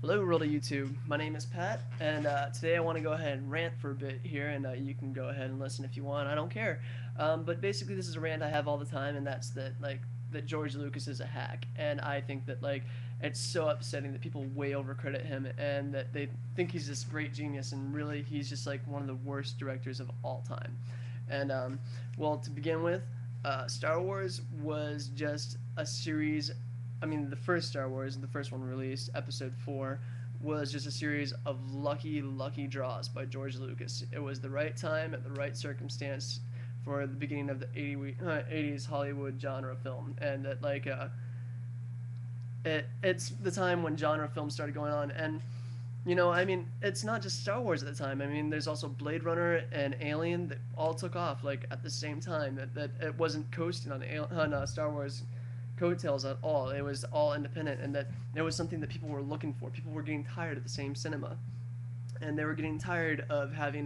Hello, world of YouTube. My name is Pat, and today I want to go ahead and rant for a bit here, and you can go ahead and listen if you want. I don't care. But basically, this is a rant I have all the time, and that's that George Lucas is a hack, and I think that it's so upsetting that people way overcredit him, and that they think he's this great genius, and really he's just like one of the worst directors of all time. And well, to begin with, Star Wars was just a series. I mean, the first Star Wars, the first one released, Episode 4, was just a series of lucky, lucky draws by George Lucas. It was the right time at the right circumstance for the beginning of the 80s Hollywood genre film. And that, it's the time when genre films started going on. And I mean, it's not just Star Wars at the time. I mean, there's also Blade Runner and Alien that all took off like at the same time. That it wasn't coasting on Star Wars coattails at all. It was all independent, and that it was something that people were looking for. People were getting tired of the same cinema, and they were getting tired of having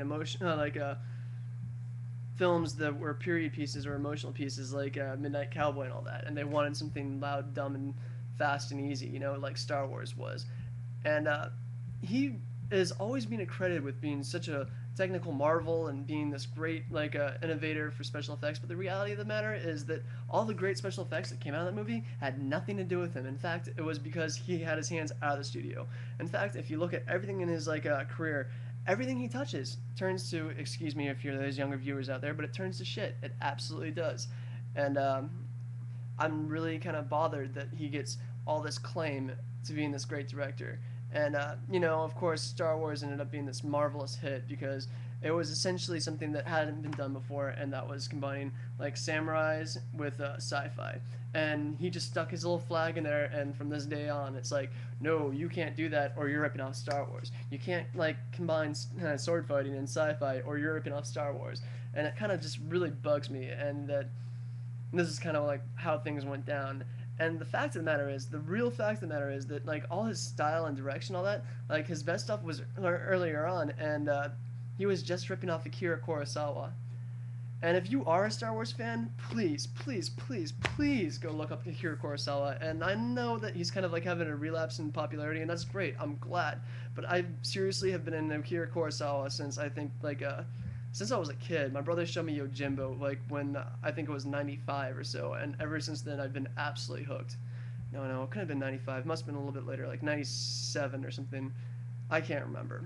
films that were period pieces or emotional pieces like Midnight Cowboy and all that. And they wanted something loud, dumb, and fast and easy, like Star Wars was. And he is always being accredited with being such a technical marvel and being this great innovator for special effects. But the reality of the matter is that all the great special effects that came out of that movie had nothing to do with him. In fact, it was because he had his hands out of the studio. In fact, if you look at everything in his career, everything he touches turns to, excuse me if you're those younger viewers out there, but it turns to shit. It absolutely does. And I'm really kind of bothered that he gets all this claim to being this great director. And of course, Star Wars ended up being this marvelous hit because it was essentially something that hadn't been done before, and that was combining like samurais with sci-fi. And he just stuck his little flag in there, and from this day on, it's like, no, you can't do that, or you're ripping off Star Wars. You can't combine sword fighting and sci-fi, or you're ripping off Star Wars. And it kind of just really bugs me, and that this is kind of like how things went down. And the fact of the matter is, the real fact of the matter is that all his style and direction, all that, his best stuff was earlier on, and he was just ripping off Akira Kurosawa. And if you are a Star Wars fan, please, please, please, please go look up Akira Kurosawa. And I know that he's kind of having a relapse in popularity, and that's great. I'm glad. But I seriously have been in Akira Kurosawa since I think since I was a kid. My brother showed me Yojimbo when I think it was 95 or so, and ever since then I've been absolutely hooked. No, it couldn't have been 95. It must have been a little bit later, like 97 or something. I can't remember.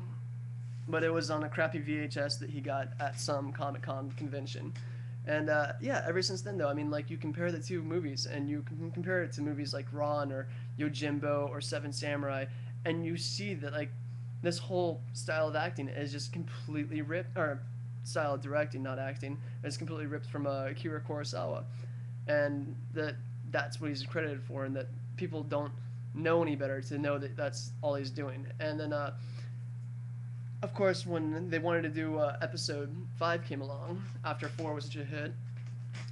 But it was on a crappy VHS that he got at some Comic Con convention. And yeah, ever since then, though, I mean, you compare the two movies, and you can compare it to movies like Ron or Yojimbo or Seven Samurai, and you see that this whole style of acting is just completely ripped, or style of directing, not acting, is completely ripped from Akira Kurosawa, and that's what he's credited for, and that people don't know any better to know that that's all he's doing. And then of course, when they wanted to do episode 5 came along, after 4 was such a hit,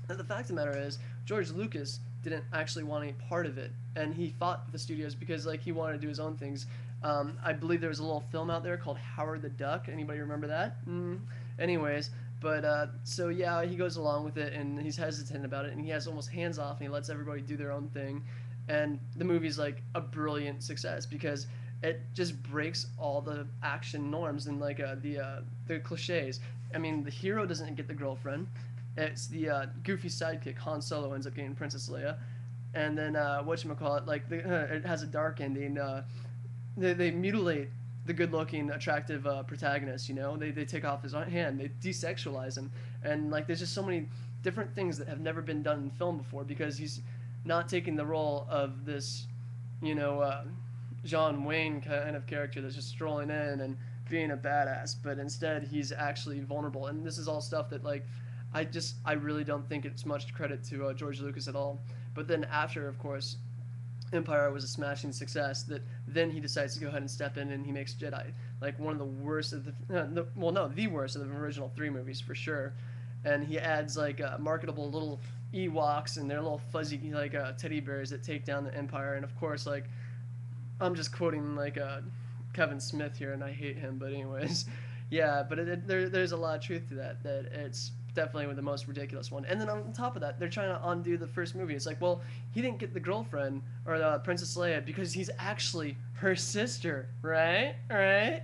the fact of the matter is, George Lucas didn't actually want any part of it, and he fought the studios because he wanted to do his own things. I believe there was a little film out there called Howard the Duck. Anybody remember that? Anyways, but so yeah, he goes along with it, and he's hesitant about it, and he has almost hands off, and he lets everybody do their own thing. And the movie's a brilliant success because it just breaks all the action norms and the cliches. I mean, the hero doesn't get the girlfriend. It's the goofy sidekick Han Solo ends up getting Princess Leia, and then whatchamacallit, it has a dark ending. They mutilate the good-looking, attractive protagonist. They take off his hand, they desexualize him, and there's just so many different things that have never been done in film before because he's not taking the role of this, John Wayne kind of character that's just strolling in and being a badass, but instead he's actually vulnerable. And this is all stuff that I really don't think it's much credit to George Lucas at all. But then after, of course, Empire was a smashing success, that then he decides to go ahead and step in, and he makes Jedi one of the worst of the worst of the original 3 movies for sure. And he adds marketable little Ewoks and their little fuzzy teddy bears that take down the Empire. And of course, I'm just quoting Kevin Smith here, and I hate him, but anyways, yeah. But there's a lot of truth to that. That it's definitely the most ridiculous one. And then on top of that, they're trying to undo the first movie. It's like, well, he didn't get the girlfriend or Princess Leia because he's actually her sister, right? Right?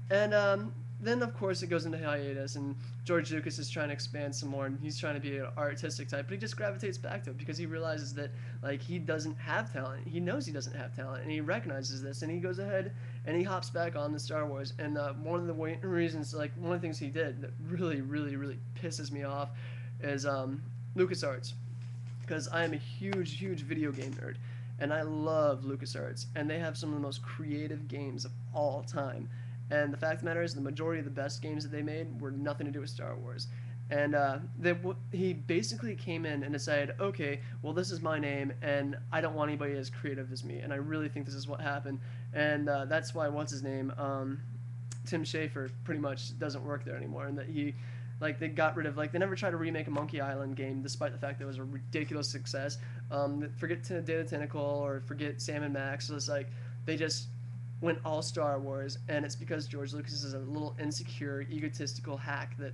And then, of course, it goes into hiatus, and George Lucas is trying to expand some more, and he's trying to be an artistic type, but he just gravitates back to it because he realizes that, like, he doesn't have talent. He knows he doesn't have talent, and he recognizes this, and he goes ahead and he hops back on the Star Wars. And one of the reasons, like, one of the things he did that really, really, really pisses me off is LucasArts, because I am a huge, huge video game nerd, and I love LucasArts, and they have some of the most creative games of all time. And the fact of the matter is, the majority of the best games that they made were nothing to do with Star Wars. And he basically came in and decided, okay, well, this is my name, and I don't want anybody as creative as me. And I really think this is what happened. And that's why, what's his name? Tim Schafer pretty much doesn't work there anymore. And that they got rid of, they never tried to remake a Monkey Island game, despite the fact that it was a ridiculous success. Forget Day of the Tentacle or forget Sam and Max. So it's like, they just went all Star Wars, and it's because George Lucas is a little insecure, egotistical hack that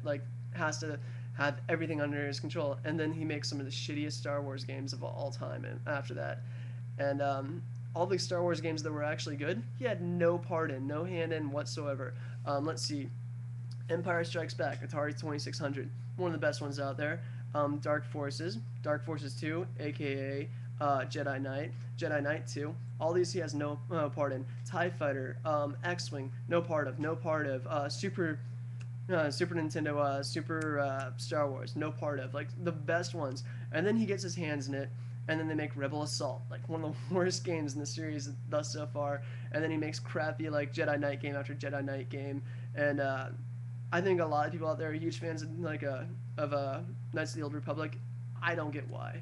has to have everything under his control, and then he makes some of the shittiest Star Wars games of all time. And after that, and all these Star Wars games that were actually good, he had no part in, no hand in whatsoever. Let's see, Empire Strikes Back, Atari 2600, one of the best ones out there. Dark Forces 2, aka Jedi Knight, Jedi Knight 2. All these he has no part in. TIE Fighter, X-Wing, no part of. Super Nintendo, Super Star Wars, no part of. Like, the best ones. And then he gets his hands in it, and then they make Rebel Assault, like one of the worst games in the series thus so far. And then he makes crappy, like, Jedi Knight game after Jedi Knight game. And I think a lot of people out there are huge fans of, Knights of the Old Republic. I don't get why.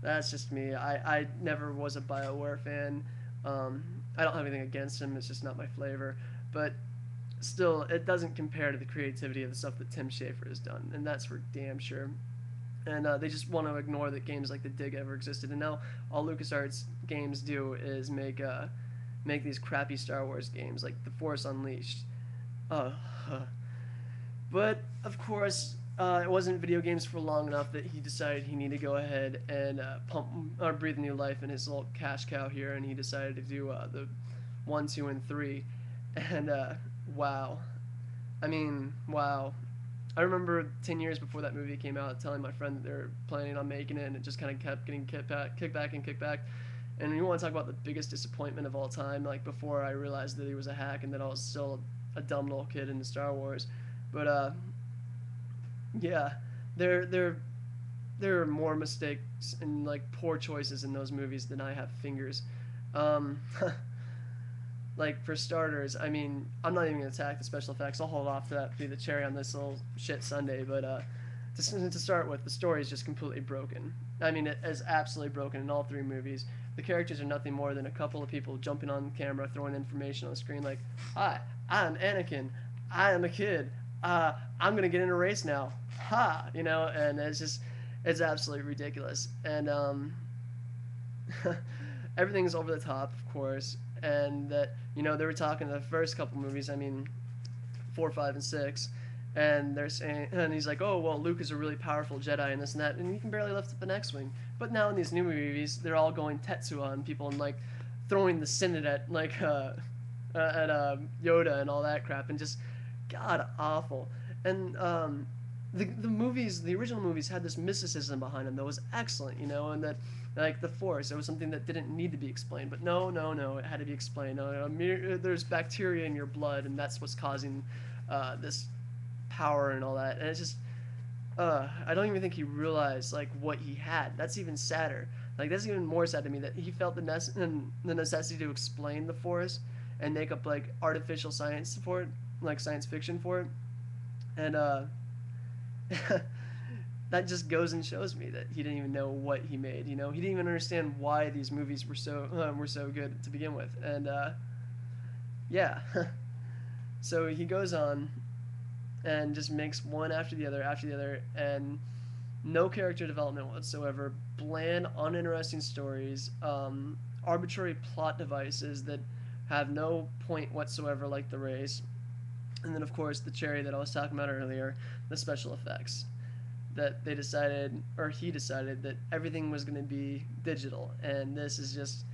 That's just me. I never was a BioWare fan. I don't have anything against him. It's just not my flavor. But still, it doesn't compare to the creativity of the stuff that Tim Schafer has done, and that's for damn sure. And they just want to ignore that games like The Dig ever existed. And now all LucasArts games do is make these crappy Star Wars games like The Force Unleashed. But of course, it wasn't video games for long enough that he decided he needed to go ahead and pump or breathe new life in his little cash cow here, and he decided to do the 1, 2, and 3. And wow, I mean, wow. I remember 10 years before that movie came out, telling my friend that they were planning on making it, and it just kind of kept getting kicked back. And you want to talk about the biggest disappointment of all time? Like, before I realized that he was a hack and that I was still a dumb little kid into Star Wars. But yeah, there are more mistakes and like poor choices in those movies than I have fingers. Like, for starters, I mean, I'm not even gonna attack the special effects. I'll hold off to that to be the cherry on this little shit Sunday. But to start with, the story is just completely broken. I mean, it is absolutely broken in all three movies. The characters are nothing more than a couple of people jumping on camera, throwing information on the screen like, "Hi, I'm Anakin. I am a kid. I'm gonna get in a race now. Ha!" And it's absolutely ridiculous. And everything's over the top, of course. And that, they were talking the first couple movies, I mean, 4, 5, and 6, and they're saying, and he's like, oh, well, Luke is a really powerful Jedi and this and that, and he can barely lift up an X-Wing. But now in these new movies, they're all going Tetsuo on people and, like, throwing the Senate at, Yoda and all that crap, and just, god awful. And, the original movies had this mysticism behind them that was excellent, and that, like, the Force, it was something that didn't need to be explained, but no, it had to be explained. There's bacteria in your blood, and that's what's causing this power and all that. And it's just, I don't even think he realized, like, what he had. That's even sadder. Like, that's even more sad to me, that he felt the necessity to explain the Force and make up, like, artificial science for it, like science fiction for it. And that just goes and shows me that he didn't even know what he made. He didn't even understand why these movies were so good to begin with. And yeah, so he goes on and just makes one after the other, and no character development whatsoever. Bland, uninteresting stories, arbitrary plot devices that have no point whatsoever, like the race. And then, of course, the cherry that I was talking about earlier, the special effects. that they decided, or he decided, that everything was going to be digital, and this is just